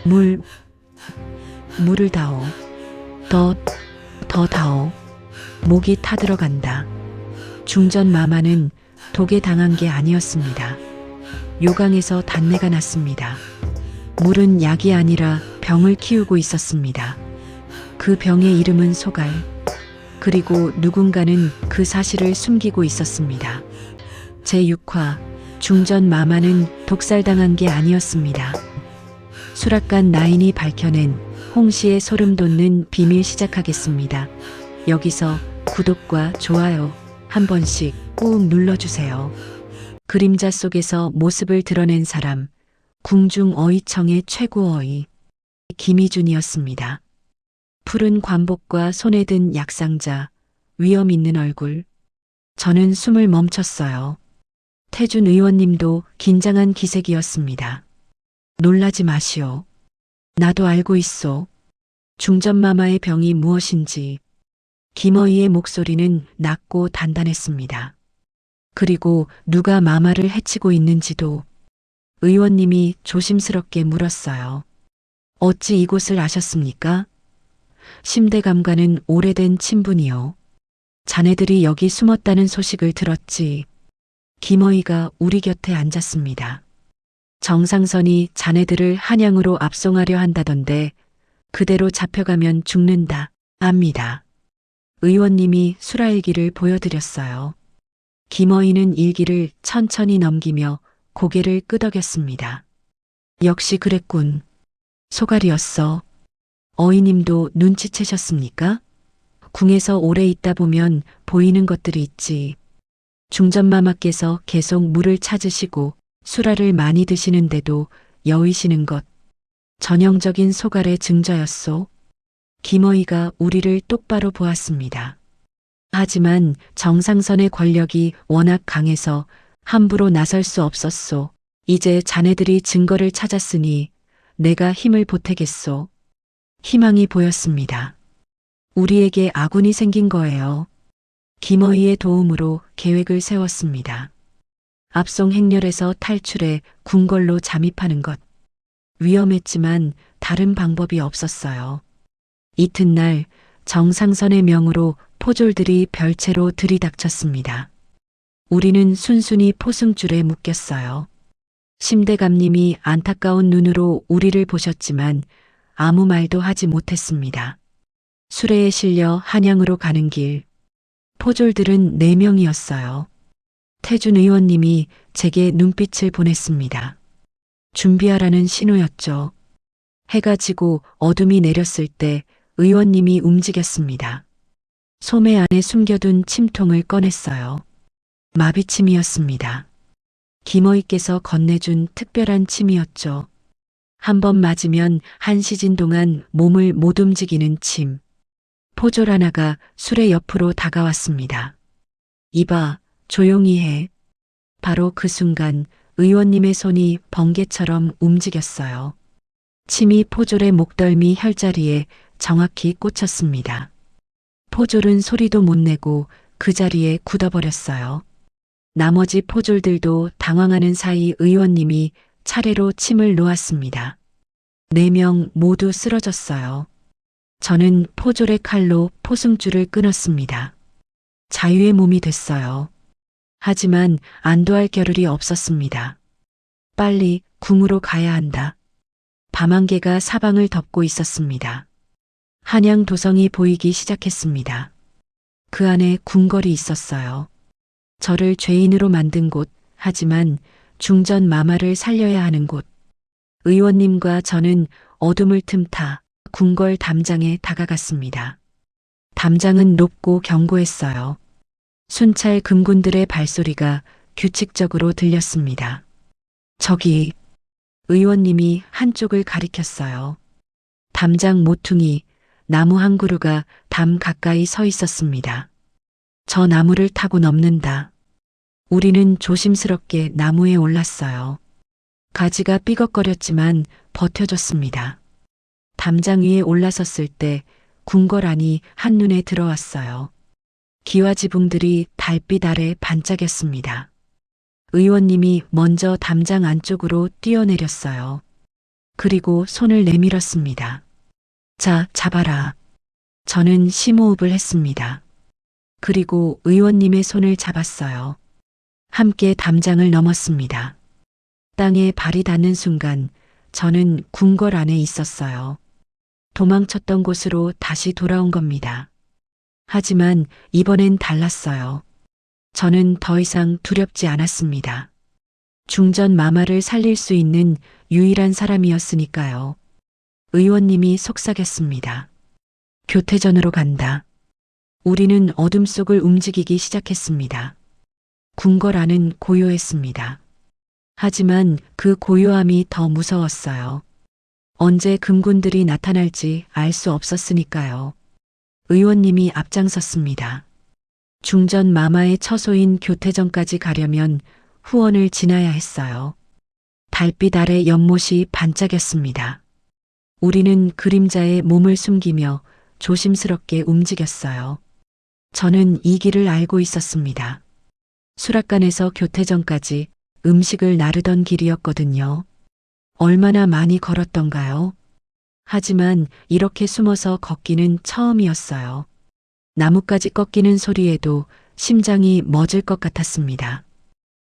물, 물을 다오. 더 다오. 목이 타들어간다. 중전 마마는 독에 당한 게 아니었습니다. 요강에서 단내가 났습니다. 물은 약이 아니라 병을 키우고 있었습니다. 그 병의 이름은 소갈. 그리고 누군가는 그 사실을 숨기고 있었습니다. 제6화 중전 마마는 독살당한 게 아니었습니다. 수락관 나인이 밝혀낸 홍시의 소름 돋는 비밀 시작하겠습니다. 여기서 구독과 좋아요 한 번씩 꾹 눌러주세요. 그림자 속에서 모습을 드러낸 사람, 궁중어휘청의 최고어휘 김희준이었습니다. 푸른 관복과 손에 든 약상자, 위험 있는 얼굴. 저는 숨을 멈췄어요. 태준 의원님도 긴장한 기색이었습니다. 놀라지 마시오. 나도 알고 있소. 중전마마의 병이 무엇인지. 김어희의 목소리는 낮고 단단했습니다. 그리고 누가 마마를 해치고 있는지도. 의원님이 조심스럽게 물었어요. 어찌 이곳을 아셨습니까? 심대감과는 오래된 친분이요. 자네들이 여기 숨었다는 소식을 들었지. 김어희가 우리 곁에 앉았습니다. 정상선이 자네들을 한양으로 압송하려 한다던데 그대로 잡혀가면 죽는다. 압니다. 의원님이 수라일기를 보여드렸어요. 김어희는 일기를 천천히 넘기며 고개를 끄덕였습니다. 역시 그랬군. 소갈이었어. 어이님도 눈치채셨습니까? 궁에서 오래 있다 보면 보이는 것들이 있지. 중전마마께서 계속 물을 찾으시고 수라를 많이 드시는데도 여의시는 것. 전형적인 소갈의 증거였소. 김어희가 우리를 똑바로 보았습니다. 하지만 정상선의 권력이 워낙 강해서 함부로 나설 수 없었소. 이제 자네들이 증거를 찾았으니 내가 힘을 보태겠소. 희망이 보였습니다. 우리에게 아군이 생긴 거예요. 김어희의 도움으로 계획을 세웠습니다. 압송 행렬에서 탈출해 궁궐로 잠입하는 것. 위험했지만 다른 방법이 없었어요. 이튿날 정상선의 명으로 포졸들이 별채로 들이닥쳤습니다. 우리는 순순히 포승줄에 묶였어요. 심대감님이 안타까운 눈으로 우리를 보셨지만 아무 말도 하지 못했습니다. 수레에 실려 한양으로 가는 길. 포졸들은 4명이었어요. 태준 의원님이 제게 눈빛을 보냈습니다. 준비하라는 신호였죠. 해가 지고 어둠이 내렸을 때 의원님이 움직였습니다. 소매 안에 숨겨둔 침통을 꺼냈어요. 마비침이었습니다. 김어희께서 건네준 특별한 침이었죠. 한 번 맞으면 한 시즌 동안 몸을 못 움직이는 침. 포졸 하나가 수레 옆으로 다가왔습니다. 이봐, 조용히 해. 바로 그 순간 의원님의 손이 번개처럼 움직였어요. 침이 포졸의 목덜미 혈자리에 정확히 꽂혔습니다. 포졸은 소리도 못 내고 그 자리에 굳어버렸어요. 나머지 포졸들도 당황하는 사이 의원님이 차례로 침을 놓았습니다. 4명 모두 쓰러졌어요. 저는 포졸의 칼로 포승줄을 끊었습니다. 자유의 몸이 됐어요. 하지만 안도할 겨를이 없었습니다. 빨리 궁으로 가야 한다. 밤안개가 사방을 덮고 있었습니다. 한양 도성이 보이기 시작했습니다. 그 안에 궁궐이 있었어요. 저를 죄인으로 만든 곳, 하지만 중전 마마를 살려야 하는 곳. 의원님과 저는 어둠을 틈타 궁궐 담장에 다가갔습니다. 담장은 높고 견고했어요. 순찰 금군들의 발소리가 규칙적으로 들렸습니다. 저기, 의원님이 한쪽을 가리켰어요. 담장 모퉁이, 나무 한 그루가 담 가까이 서 있었습니다. 저 나무를 타고 넘는다. 우리는 조심스럽게 나무에 올랐어요. 가지가 삐걱거렸지만 버텨줬습니다. 담장 위에 올라섰을 때 궁궐 안이 한눈에 들어왔어요. 기와지붕들이 달빛 아래 반짝였습니다. 의원님이 먼저 담장 안쪽으로 뛰어내렸어요. 그리고 손을 내밀었습니다. 자, 잡아라. 저는 심호흡을 했습니다. 그리고 의원님의 손을 잡았어요. 함께 담장을 넘었습니다. 땅에 발이 닿는 순간 저는 궁궐 안에 있었어요. 도망쳤던 곳으로 다시 돌아온 겁니다. 하지만 이번엔 달랐어요. 저는 더 이상 두렵지 않았습니다. 중전 마마를 살릴 수 있는 유일한 사람이었으니까요. 의원님이 속삭였습니다. 교태전으로 간다. 우리는 어둠 속을 움직이기 시작했습니다. 궁궐 안은 고요했습니다. 하지만 그 고요함이 더 무서웠어요. 언제 금군들이 나타날지 알 수 없었으니까요. 의원님이 앞장섰습니다. 중전 마마의 처소인 교태전까지 가려면 후원을 지나야 했어요. 달빛 아래 연못이 반짝였습니다. 우리는 그림자에 몸을 숨기며 조심스럽게 움직였어요. 저는 이 길을 알고 있었습니다. 수락관에서 교태전까지 음식을 나르던 길이었거든요. 얼마나 많이 걸었던가요? 하지만 이렇게 숨어서 걷기는 처음이었어요. 나뭇가지 꺾이는 소리에도 심장이 멎을 것 같았습니다.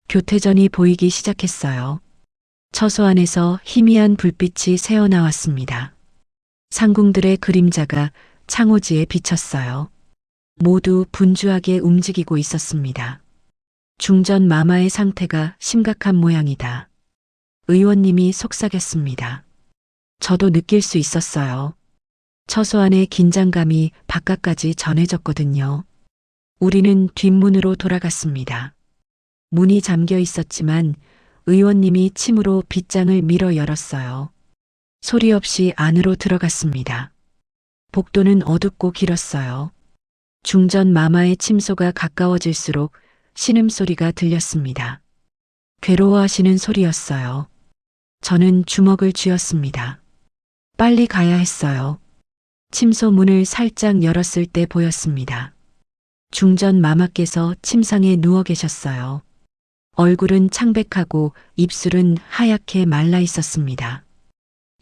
교태전이 보이기 시작했어요. 처소 안에서 희미한 불빛이 새어나왔습니다. 상궁들의 그림자가 창호지에 비쳤어요. 모두 분주하게 움직이고 있었습니다. 중전 마마의 상태가 심각한 모양이다. 의원님이 속삭였습니다. 저도 느낄 수 있었어요. 처소 안의 긴장감이 바깥까지 전해졌거든요. 우리는 뒷문으로 돌아갔습니다. 문이 잠겨 있었지만 의원님이 침으로 빗장을 밀어 열었어요. 소리 없이 안으로 들어갔습니다. 복도는 어둡고 길었어요. 중전 마마의 침소가 가까워질수록 신음소리가 들렸습니다. 괴로워하시는 소리였어요. 저는 주먹을 쥐었습니다. 빨리 가야 했어요. 침소 문을 살짝 열었을 때 보였습니다. 중전 마마께서 침상에 누워 계셨어요. 얼굴은 창백하고 입술은 하얗게 말라 있었습니다.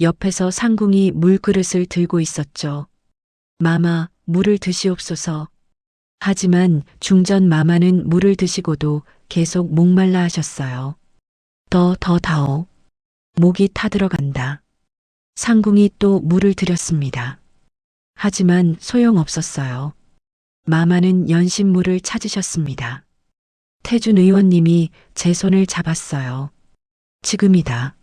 옆에서 상궁이 물그릇을 들고 있었죠. 마마, 물을 드시옵소서. 하지만 중전 마마는 물을 드시고도 계속 목말라 하셨어요. 더 다오. 목이 타들어간다. 상궁이 또 물을 드렸습니다. 하지만 소용없었어요. 마마는 연신물을 찾으셨습니다. 태준 의원님이 제 손을 잡았어요. 지금이다.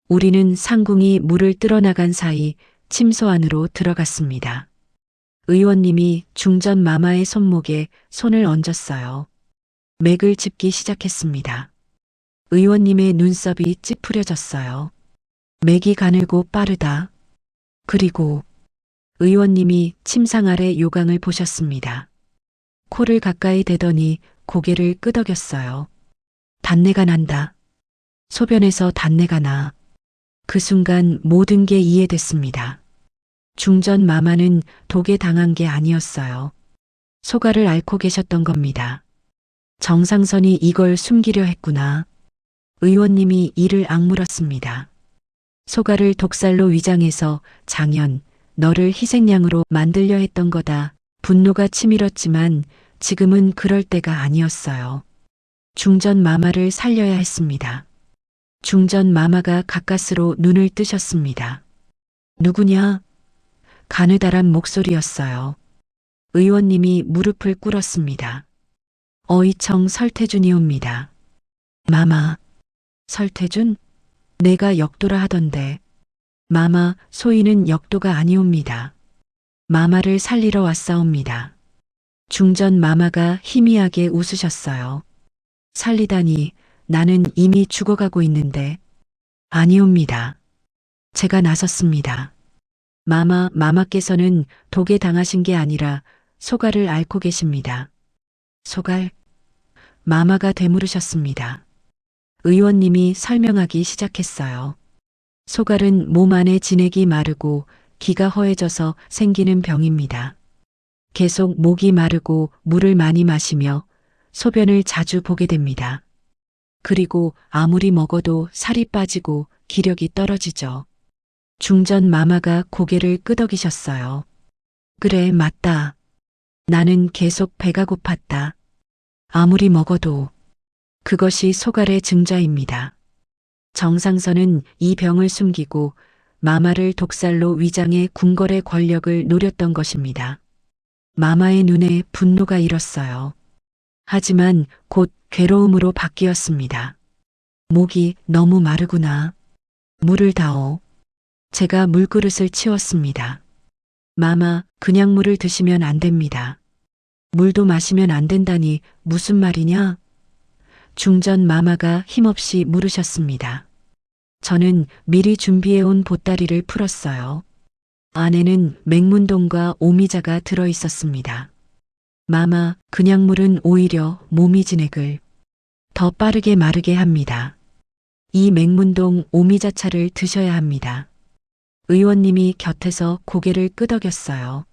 우리는 상궁이 물을 뜰어나간 사이 침소 안으로 들어갔습니다. 의원님이 중전 마마의 손목에 손을 얹었어요. 맥을 짚기 시작했습니다. 의원님의 눈썹이 찌푸려졌어요. 맥이 가늘고 빠르다. 그리고 의원님이 침상 아래 요강을 보셨습니다. 코를 가까이 대더니 고개를 끄덕였어요. 단내가 난다. 소변에서 단내가 나. 그 순간 모든 게 이해됐습니다. 중전 마마는 독에 당한 게 아니었어요. 소가를 앓고 계셨던 겁니다. 정상선이 이걸 숨기려 했구나. 의원님이 이를 악물었습니다. 소가를 독살로 위장해서 장현, 너를 희생양으로 만들려 했던 거다. 분노가 치밀었지만 지금은 그럴 때가 아니었어요. 중전 마마를 살려야 했습니다. 중전 마마가 가까스로 눈을 뜨셨습니다. 누구냐? 가느다란 목소리였어요. 의원님이 무릎을 꿇었습니다. 어이청 설태준이옵니다. 마마. 설태준? 내가 역도라 하던데. 마마, 소인은 역도가 아니옵니다. 마마를 살리러 왔사옵니다. 중전 마마가 희미하게 웃으셨어요. 살리다니 나는 이미 죽어가고 있는데. 아니옵니다. 제가 나섰습니다. 마마께서는 독에 당하신 게 아니라 소갈을 앓고 계십니다. 소갈? 마마가 되물으셨습니다. 의원님이 설명하기 시작했어요. 소갈은 몸 안에 진액이 마르고 기가 허해져서 생기는 병입니다. 계속 목이 마르고 물을 많이 마시며 소변을 자주 보게 됩니다. 그리고 아무리 먹어도 살이 빠지고 기력이 떨어지죠. 중전 마마가 고개를 끄덕이셨어요. 그래, 맞다. 나는 계속 배가 고팠다. 아무리 먹어도 그것이 소갈의 증자입니다. 정상선은 이 병을 숨기고 마마를 독살로 위장해 궁궐의 권력을 노렸던 것입니다. 마마의 눈에 분노가 일었어요. 하지만 곧 괴로움으로 바뀌었습니다. 목이 너무 마르구나. 물을 다오. 제가 물그릇을 치웠습니다. 마마, 그냥 물을 드시면 안 됩니다. 물도 마시면 안 된다니 무슨 말이냐? 중전 마마가 힘없이 물으셨습니다. 저는 미리 준비해온 보따리를 풀었어요. 안에는 맹문동과 오미자가 들어 있었습니다. 마마, 그냥 물은 오히려 몸이 진액을 더 빠르게 마르게 합니다. 이 맹문동 오미자차를 드셔야 합니다. 의원님이 곁에서 고개를 끄덕였어요.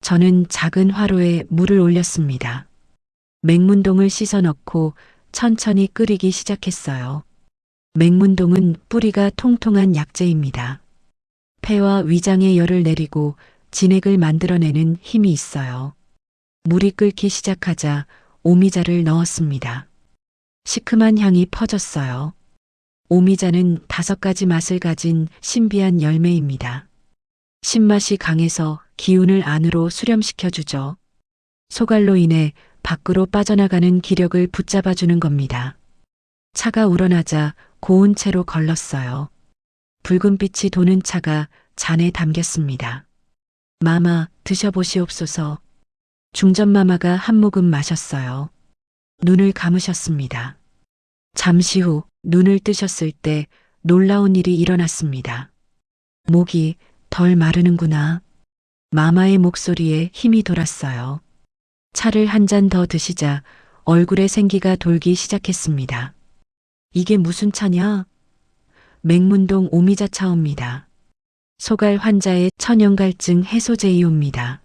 저는 작은 화로에 물을 올렸습니다. 맹문동을 씻어 넣고 천천히 끓이기 시작했어요. 맹문동은 뿌리가 통통한 약재입니다. 폐와 위장에 열을 내리고 진액을 만들어내는 힘이 있어요. 물이 끓기 시작하자 오미자를 넣었습니다. 시큼한 향이 퍼졌어요. 오미자는 5가지 맛을 가진 신비한 열매입니다. 신맛이 강해서 기운을 안으로 수렴시켜주죠. 소갈로 인해 밖으로 빠져나가는 기력을 붙잡아주는 겁니다. 차가 우러나자 고운 채로 걸렀어요. 붉은 빛이 도는 차가 잔에 담겼습니다. 마마, 드셔보시옵소서. 중전마마가 한 모금 마셨어요. 눈을 감으셨습니다. 잠시 후 눈을 뜨셨을 때 놀라운 일이 일어났습니다. 목이 덜 마르는구나. 마마의 목소리에 힘이 돌았어요. 차를 한 잔 더 드시자 얼굴에 생기가 돌기 시작했습니다. 이게 무슨 차냐? 맹문동 오미자 차옵니다. 소갈 환자의 천연갈증 해소제이옵니다.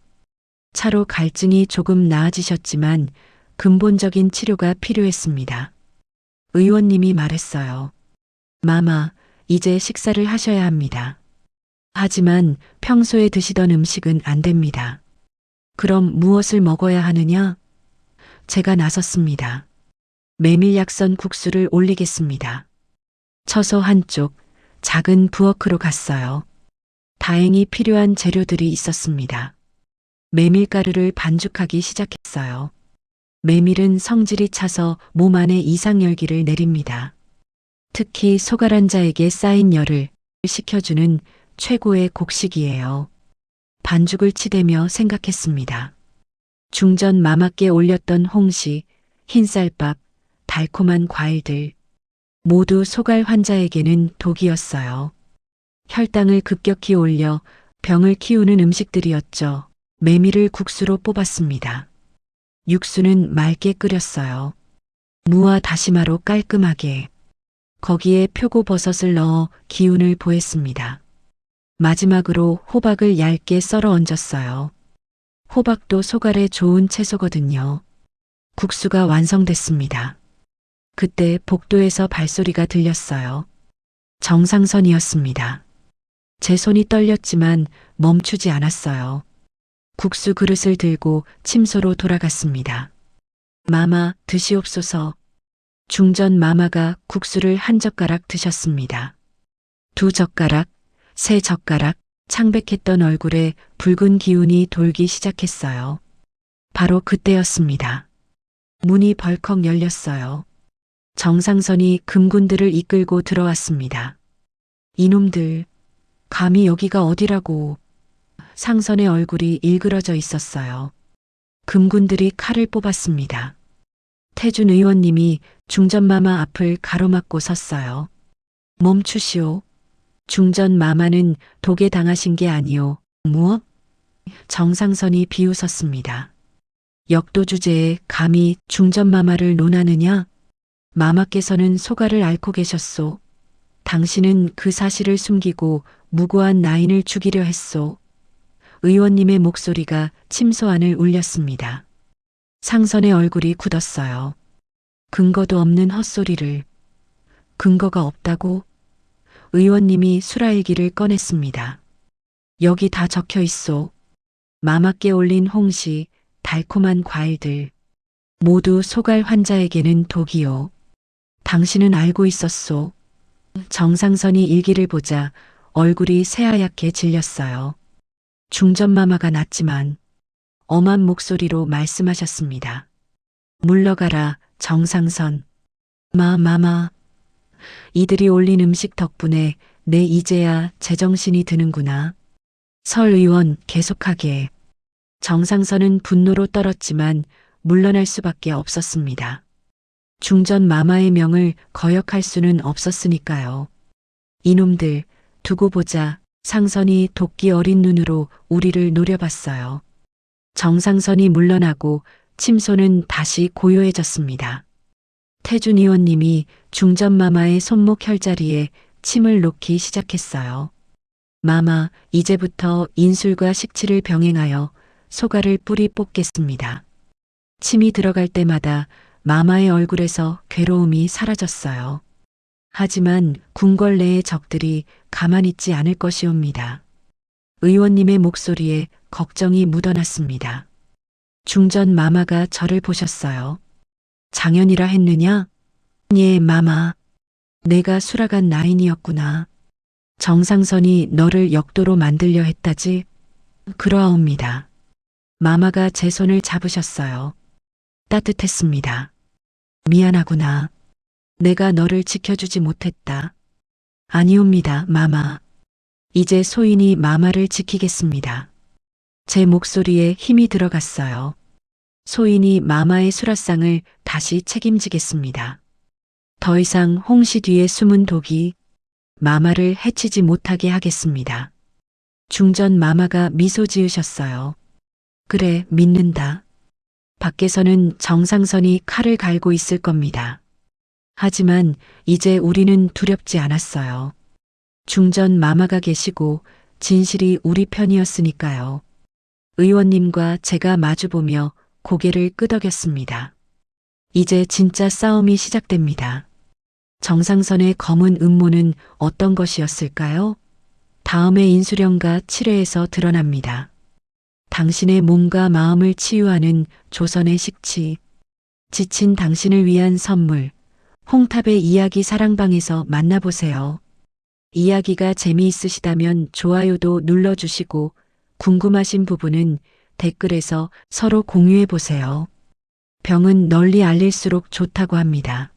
차로 갈증이 조금 나아지셨지만 근본적인 치료가 필요했습니다. 의원님이 말했어요. 마마, 이제 식사를 하셔야 합니다. 하지만 평소에 드시던 음식은 안 됩니다. 그럼 무엇을 먹어야 하느냐? 제가 나섰습니다. 메밀약선 국수를 올리겠습니다. 처소 한쪽 작은 부엌으로 갔어요. 다행히 필요한 재료들이 있었습니다. 메밀가루를 반죽하기 시작했어요. 메밀은 성질이 차서 몸 안에 이상열기를 내립니다. 특히 소갈환자에게 쌓인 열을 식혀주는 최고의 곡식이에요. 반죽을 치대며 생각했습니다. 중전 마마께 올렸던 홍시, 흰쌀밥, 달콤한 과일들, 모두 소갈 환자에게는 독이었어요. 혈당을 급격히 올려 병을 키우는 음식들이었죠. 메밀을 국수로 뽑았습니다. 육수는 맑게 끓였어요. 무와 다시마로 깔끔하게. 거기에 표고버섯을 넣어 기운을 보했습니다. 마지막으로 호박을 얇게 썰어 얹었어요. 호박도 소갈에 좋은 채소거든요. 국수가 완성됐습니다. 그때 복도에서 발소리가 들렸어요. 정상선이었습니다. 제 손이 떨렸지만 멈추지 않았어요. 국수 그릇을 들고 침소로 돌아갔습니다. 마마, 드시옵소서. 중전 마마가 국수를 한 젓가락 드셨습니다. 2젓가락, 3젓가락, 창백했던 얼굴에 붉은 기운이 돌기 시작했어요. 바로 그때였습니다. 문이 벌컥 열렸어요. 정상선이 금군들을 이끌고 들어왔습니다. 이놈들, 감히 여기가 어디라고. 상선의 얼굴이 일그러져 있었어요. 금군들이 칼을 뽑았습니다. 태준 의원님이 중전마마 앞을 가로막고 섰어요. 멈추시오. 중전마마는 독에 당하신 게 아니오. 무엇? 정상선이 비웃었습니다. 역도 주제에 감히 중전마마를 논하느냐? 마마께서는 소갈을 앓고 계셨소. 당신은 그 사실을 숨기고 무고한 나인을 죽이려 했소. 의원님의 목소리가 침소 안을 울렸습니다. 상선의 얼굴이 굳었어요. 근거도 없는 헛소리를. 근거가 없다고? 의원님이 수라일기를 꺼냈습니다. 여기 다 적혀 있소. 마마께 올린 홍시, 달콤한 과일들. 모두 소갈 환자에게는 독이요. 당신은 알고 있었소. 정상선이 일기를 보자 얼굴이 새하얗게 질렸어요. 중전마마가 났지만 엄한 목소리로 말씀하셨습니다. 물러가라, 정상선. 마마. 이들이 올린 음식 덕분에 내 이제야 제정신이 드는구나. 설 의원 계속하게. 정상선은 분노로 떨었지만 물러날 수밖에 없었습니다. 중전 마마의 명을 거역할 수는 없었으니까요. 이놈들 두고 보자. 상선이 도끼 어린 눈으로 우리를 노려봤어요. 정상선이 물러나고 침소는 다시 고요해졌습니다. 태준 의원님이 중전 마마의 손목 혈자리에 침을 놓기 시작했어요. 마마, 이제부터 인술과 식치를 병행하여 소갈을 뿌리 뽑겠습니다. 침이 들어갈 때마다 마마의 얼굴에서 괴로움이 사라졌어요. 하지만 궁궐 내의 적들이 가만히 있지 않을 것이옵니다. 의원님의 목소리에 걱정이 묻어났습니다. 중전 마마가 저를 보셨어요. 장현이라 했느냐? 예, 마마. 내가 수라간 나인이었구나. 정상선이 너를 역도로 만들려 했다지? 그러하옵니다. 마마가 제 손을 잡으셨어요. 따뜻했습니다. 미안하구나. 내가 너를 지켜주지 못했다. 아니옵니다, 마마. 이제 소인이 마마를 지키겠습니다. 제 목소리에 힘이 들어갔어요. 소인이 마마의 수라상을 다시 책임지겠습니다. 더 이상 홍시 뒤에 숨은 독이 마마를 해치지 못하게 하겠습니다. 중전 마마가 미소 지으셨어요. 그래, 믿는다. 밖에서는 정상선이 칼을 갈고 있을 겁니다. 하지만 이제 우리는 두렵지 않았어요. 중전 마마가 계시고 진실이 우리 편이었으니까요. 의원님과 제가 마주보며 고개를 끄덕였습니다. 이제 진짜 싸움이 시작됩니다. 정상선의 검은 음모는 어떤 것이었을까요? 다음의 인수령과 7회에서 드러납니다. 당신의 몸과 마음을 치유하는 조선의 식치, 지친 당신을 위한 선물, 홍탑의 이야기 사랑방에서 만나보세요. 이야기가 재미있으시다면 좋아요도 눌러주시고 궁금하신 부분은 댓글에서 서로 공유해보세요. 병은 널리 알릴수록 좋다고 합니다.